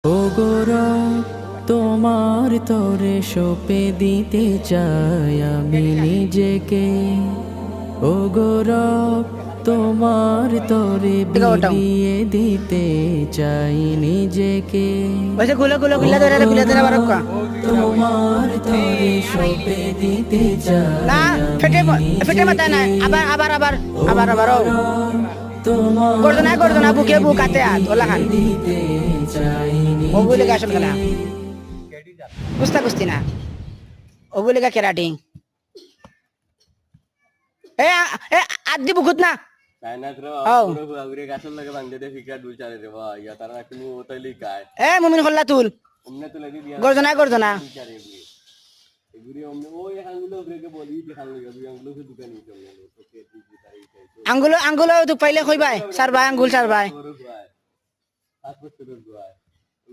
ও গৌরব তোমার তরে সঁপে দিতে চাই আমি নিজেকে। ও গৌরব তোমার তরে বিলিয়ে দিতে চাই নিজেকে। ওইসে গুলো গুলো গুলা ধরে বারকা তোমার তরে সঁপে দিতে চাই না ফেটে ফেটে মাথা না আবার আবার আবার আবার আবার ও করদনা বুকে বুকাতে আ তোলা খান দিতে চাই ওগুলি গাছন খেলা কুস্তা কুস্তি না ওগুলি গা কেরাটি এ এ আদি বুকুত না এ মুমিন খল্লা তুল গর্জনা আঙ্গুলো আঙ্গুলো দুঃখ পাইলে কইবাই সার ভাই আঙ্গুল সার ভাই